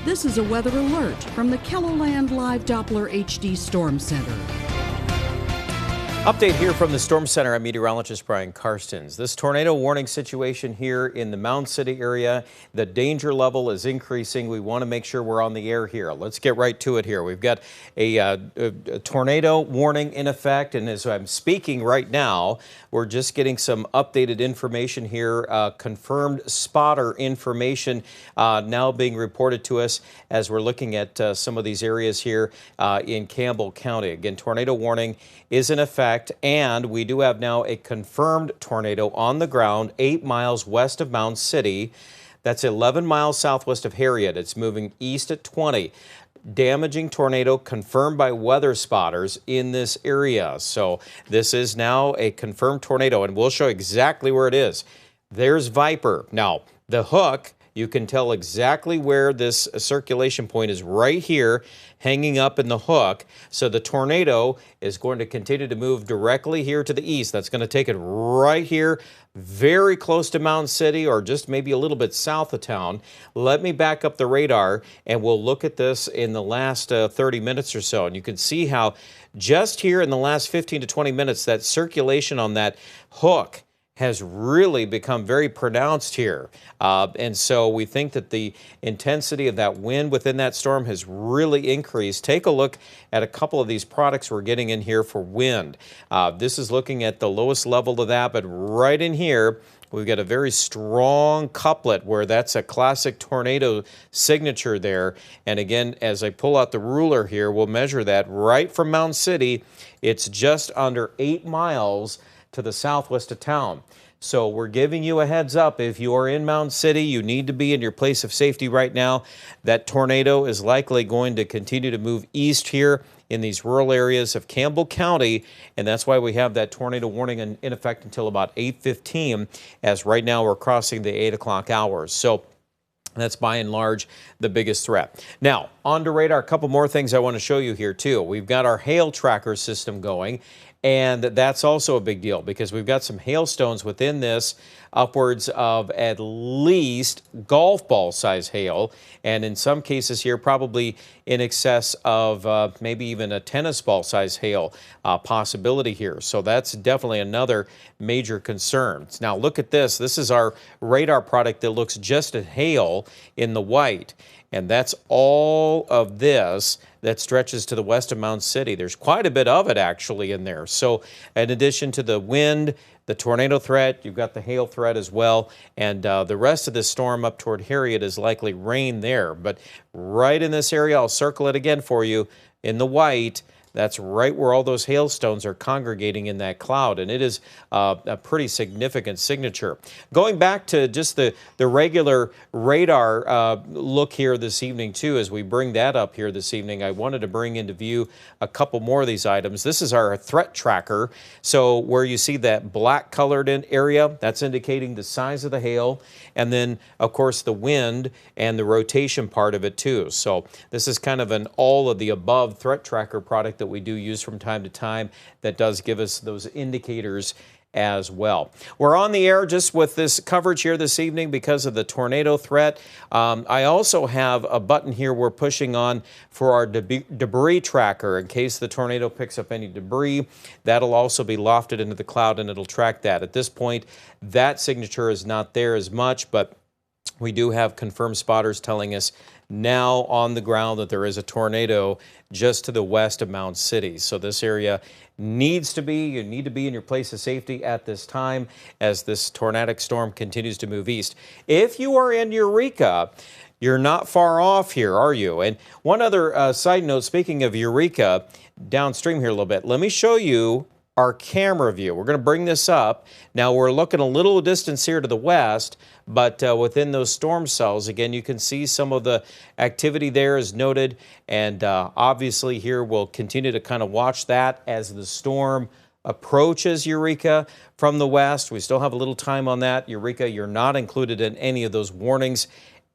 This is a weather alert from the KELOLAND Live Doppler HD Storm Center. Update here from the Storm Center. I'm meteorologist Brian Karstens. This tornado warning situation here in the Mound City area, the danger level is increasing. We want to make sure we're on the air here. Let's get right to it here. We've got a tornado warning in effect, and as I'm speaking right now, we're just getting some updated information here, confirmed spotter information now being reported to us as we're looking at some of these areas here in Campbell County. Again, tornado warning is in effect. And we do have now a confirmed tornado on the ground 8 miles west of Mound City. That's 11 miles southwest of Harriet. It's moving east at 20. Damaging tornado confirmed by weather spotters in this area. So this is now a confirmed tornado, and we'll show exactly where it is. There's Viper. Now, the hook, you can tell exactly where this circulation point is right here, hanging up in the hook. So the tornado is going to continue to move directly here to the east. That's going to take it right here, very close to Mound City, or just maybe a little bit south of town. Let me back up the radar, and we'll look at this in the last 30 minutes or so. And you can see how just here in the last 15 to 20 minutes, that circulation on that hook has really become very pronounced here. And so we think that the intensity of that wind within that storm has really increased. Take a look at a couple of these products we're getting in here for wind. This is looking at the lowest level of that, but right in here, we've got a very strong couplet where that's a classic tornado signature there. And again, as I pull out the ruler here, we'll measure that right from Mound City. It's just under 8 miles to the southwest of town. So we're giving you a heads up. If you are in Mound City, you need to be in your place of safety right now. That tornado is likely going to continue to move east here in these rural areas of Campbell County, and that's why we have that tornado warning in effect until about 8:15, as right now we're crossing the 8 o'clock hours. So that's by and large the biggest threat. Now, on to radar, a couple more things I want to show you here too. We've got our hail tracker system going, and that's also a big deal because we've got some hailstones within this, upwards of at least golf ball size hail, and in some cases here probably in excess of maybe even a tennis ball size hail possibility here. So that's definitely another major concern. Now look at this. This is our radar product that looks just at hail in the white. And that's all of this that stretches to the west of Mound City. There's quite a bit of it actually in there. So in addition to the wind, the tornado threat, you've got the hail threat as well. And the rest of this storm up toward Harriet is likely rain there. But right in this area, I'll circle it again for you in the white. That's right where all those hailstones are congregating in that cloud, and it is a pretty significant signature. Going back to just the regular radar look here this evening, too, as we bring that up here this evening, I wanted to bring into view a couple more of these items. This is our threat tracker. So where you see that black colored area, that's indicating the size of the hail, and then, of course, the wind and the rotation part of it, too. So this is kind of an all-of-the-above threat tracker product that we do use from time to time that does give us those indicators as well. We're on the air just with this coverage here this evening because of the tornado threat. I also have a button here we're pushing on for our debris tracker in case the tornado picks up any debris. That'll also be lofted into the cloud and it'll track that. At this point, that signature is not there as much, but we do have confirmed spotters telling us now on the ground that there is a tornado just to the west of Mound City. So this area you need to be in your place of safety at this time as this tornadic storm continues to move east. If you are in Eureka, you're not far off here, are you? And one other side note, speaking of Eureka, downstream here a little bit, let me show you our camera view. We're going to bring this up. Now we're looking a little distance here to the west, but within those storm cells, again, you can see some of the activity there is noted, and obviously here we'll continue to kind of watch that as the storm approaches Eureka from the west. We still have a little time on that. Eureka, you're not included in any of those warnings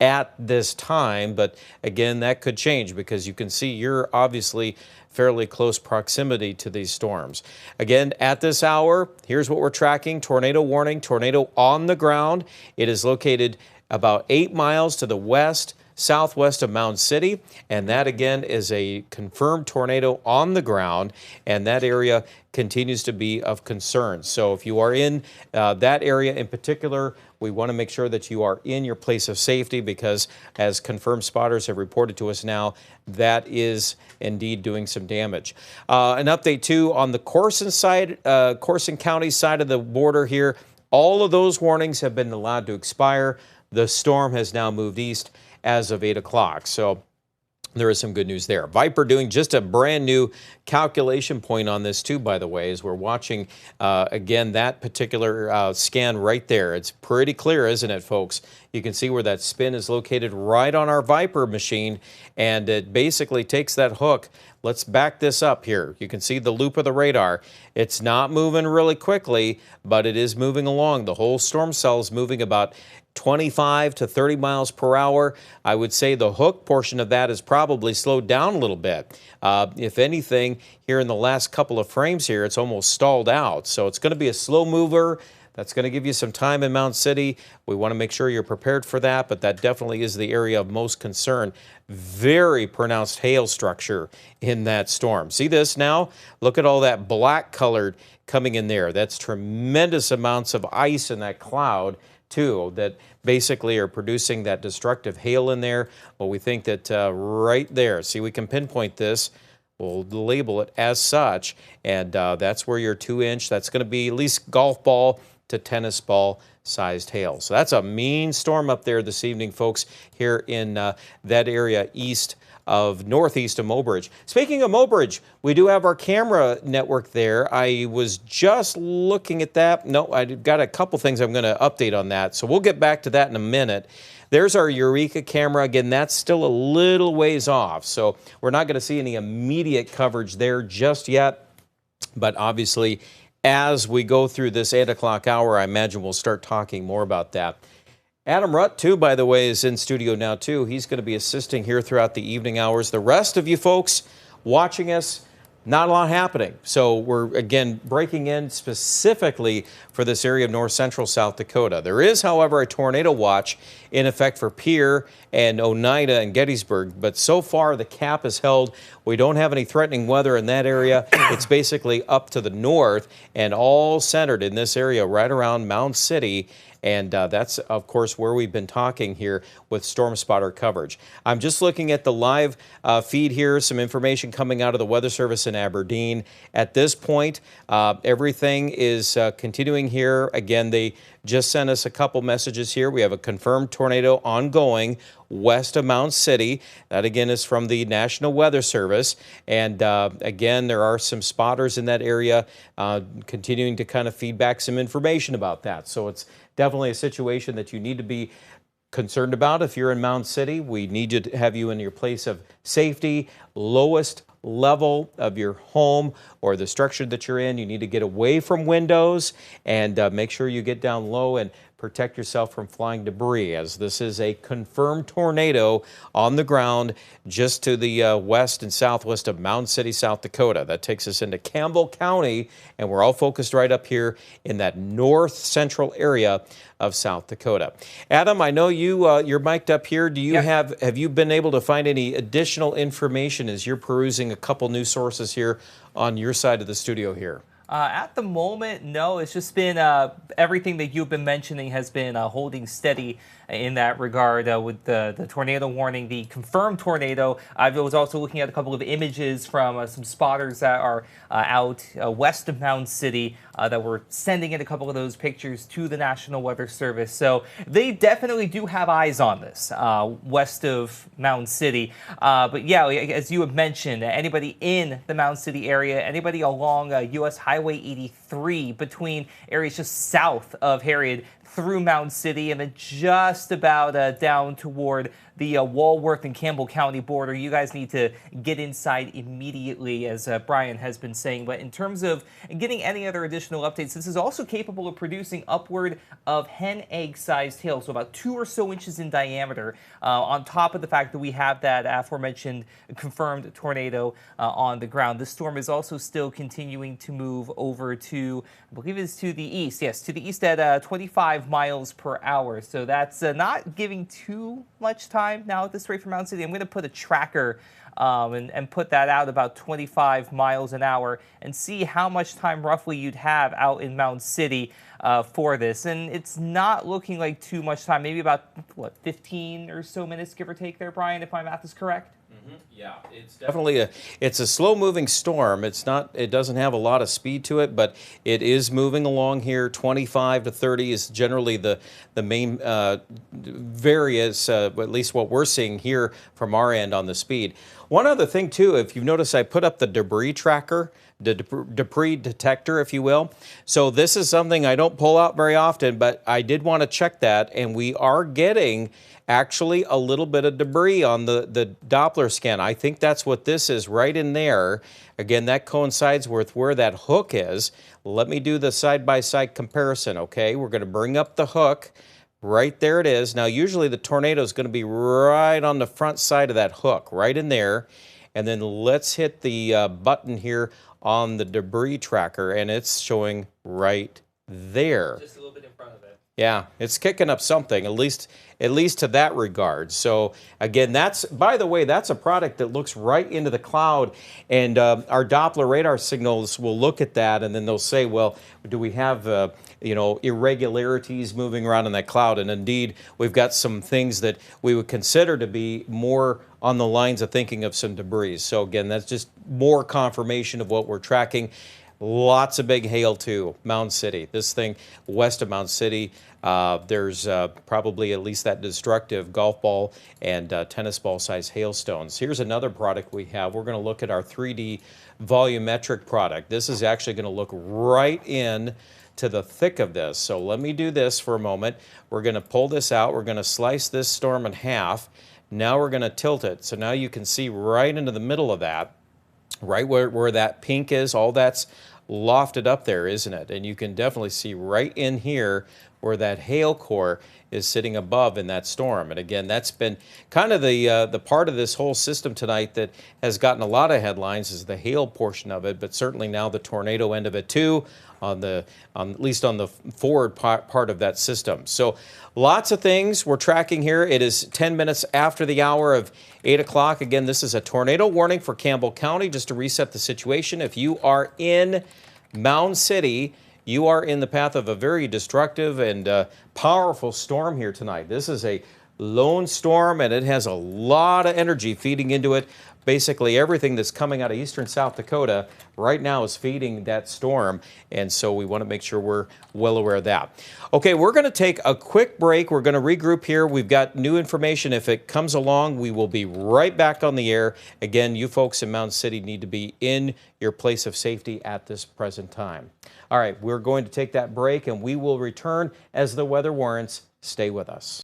at this time, but again, that could change because you can see you're obviously fairly close proximity to these storms. Again, at this hour, here's what we're tracking. Tornado warning, tornado on the ground. It is located about 8 miles to the west southwest of Mound City, and that again is a confirmed tornado on the ground, and that area continues to be of concern. So if you are in that area in particular, we want to make sure that you are in your place of safety because, as confirmed spotters have reported to us now, that is indeed doing some damage. An update too on the Corson side, Corson County side of the border here. All of those warnings have been allowed to expire. The storm has now moved east as of 8 o'clock. So there is some good news there. Viper doing just a brand new calculation point on this too, by the way, as we're watching, again, that particular scan right there. It's pretty clear, isn't it, folks? You can see where that spin is located right on our Viper machine, and it basically takes that hook. Let's back this up here. You can see the loop of the radar. It's not moving really quickly, but it is moving along. The whole storm cell is moving about 25 to 30 miles per hour. I would say the hook portion of that is probably slowed down a little bit. If anything, here in the last couple of frames here, it's almost stalled out. So it's going to be a slow mover. That's going to give you some time in Mound City. We want to make sure you're prepared for that, but that definitely is the area of most concern. Very pronounced hail structure in that storm. See this now? Look at all that black colored coming in there. That's tremendous amounts of ice in that cloud too, that basically are producing that destructive hail in there. Well, we think that right there, see, we can pinpoint this. We'll label it as such, and that's where your 2-inch, that's going to be at least golf ball to tennis ball sized hail. So that's a mean storm up there this evening, folks, here in that area northeast of Mobridge. Speaking of Mobridge, we do have our camera network there. I was just looking at that. No, I've got a couple things I'm going to update on that. So we'll get back to that in a minute. There's our Eureka camera. Again, that's still a little ways off. So we're not going to see any immediate coverage there just yet. But obviously, as we go through this 8 o'clock hour, I imagine we'll start talking more about that. Adam Rutt, too, by the way, is in studio now, too. He's going to be assisting here throughout the evening hours. The rest of you folks watching us, not a lot happening. So we're, again, breaking in specifically for this area of north central South Dakota. There is, however, a tornado watch in effect for Pierre and Oneida and Gettysburg, but so far the cap is held. We don't have any threatening weather in that area. It's basically up to the north and all centered in this area right around Mound City. And that's, of course, where we've been talking here with Storm Spotter coverage. I'm just looking at the live feed here, some information coming out of the Weather Service in Aberdeen. At this point, everything is continuing here. Again, they just sent us a couple messages here. We have a confirmed tornado ongoing west of Mound City. That, again, is from the National Weather Service. And, again, there are some spotters in that area continuing to kind of feed back some information about that. So it's definitely a situation that you need to be concerned about if you're in Mound City. We need to have you in your place of safety, lowest level of your home or the structure that you're in. You need to get away from windows and make sure you get down low and protect yourself from flying debris, as this is a confirmed tornado on the ground just to the west and southwest of Mound City, South Dakota. That takes us into Campbell County, and we're all focused right up here in that north central area of South Dakota. Adam, I know you're mic'd up here. Do you have you been able to find any additional information as you're perusing a couple news sources here on your side of the studio here? At the moment, no. It's just been everything that you've been mentioning has been holding steady in that regard with the tornado warning, the confirmed tornado. I was also looking at a couple of images from some spotters that are out west of Mound City that were sending in a couple of those pictures to the National Weather Service. So they definitely do have eyes on this west of Mound City. But yeah, as you have mentioned, anybody in the Mound City area, anybody along U.S. Highway 83 between areas just south of Harriet through Mound City and then just about down toward the Walworth and Campbell County border. You guys need to get inside immediately, as Brian has been saying. But in terms of getting any other additional updates, this is also capable of producing upward of hen egg-sized hail, so about 2 or so inches in diameter, on top of the fact that we have that aforementioned confirmed tornado on the ground. This storm is also still continuing to move over to, I believe it's to the east. Yes, to the east at 25 25 miles per hour. So that's not giving too much time now at this rate for Mound City. I'm going to put a tracker and put that out about 25 miles an hour and see how much time roughly you'd have out in Mound City for this. And it's not looking like too much time, maybe about, what, 15 or so minutes, give or take there, Brian, if my math is correct? Yeah, it's definitely a slow-moving storm. It doesn't have a lot of speed to it, but it is moving along here. 25 to 30 is generally the main variance, at least what we're seeing here from our end on the speed. One other thing too, if you've noticed, I put up the debris tracker, the debris detector, if you will. So this is something I don't pull out very often, but I did want to check that, and we are getting actually a little bit of debris on the Doppler scan. I think that's what this is right in there. Again, that coincides with where that hook is. Let me do the side-by-side comparison, okay? We're going to bring up the hook. Right there it is. Now, usually the tornado is going to be right on the front side of that hook, right in there. And then let's hit the button here on the debris tracker, and it's showing right there. Just a little bit in front of it. Yeah, it's kicking up something, at least to that regard. So again, by the way, that's a product that looks right into the cloud, and our Doppler radar signals will look at that, and then they'll say, well, do we have irregularities moving around in that cloud? And indeed, we've got some things that we would consider to be more on the lines of thinking of some debris. So again, that's just more confirmation of what we're tracking. Lots of big hail too, Mound City. This thing west of Mound City, there's probably at least that destructive golf ball and tennis ball size hailstones. Here's another product we have. We're going to look at our 3D volumetric product. This is actually going to look right in to the thick of this. So let me do this for a moment. We're going to pull this out. We're going to slice this storm in half. Now we're going to tilt it. So now you can see right into the middle of that. Right where that pink is, all that's lofted up there, isn't it? And you can definitely see right in here where that hail core is sitting above in that storm. And again, that's been kind of the part of this whole system tonight that has gotten a lot of headlines is the hail portion of it, but certainly now the tornado end of it too, at least on the forward part of that system. So lots of things we're tracking here. It is 10 minutes after the hour of 8 o'clock. Again, this is a tornado warning for Campbell County. Just to reset the situation, if you are in Mound City, you are in the path of a very destructive and powerful storm here tonight. This is a lone storm, and it has a lot of energy feeding into it. Basically, everything that's coming out of eastern South Dakota right now is feeding that storm, and so we want to make sure we're well aware of that. Okay, we're going to take a quick break. We're going to regroup here. We've got new information. If it comes along, we will be right back on the air. Again, you folks in Mound City need to be in your place of safety at this present time. All right, we're going to take that break, and we will return as the weather warrants. Stay with us.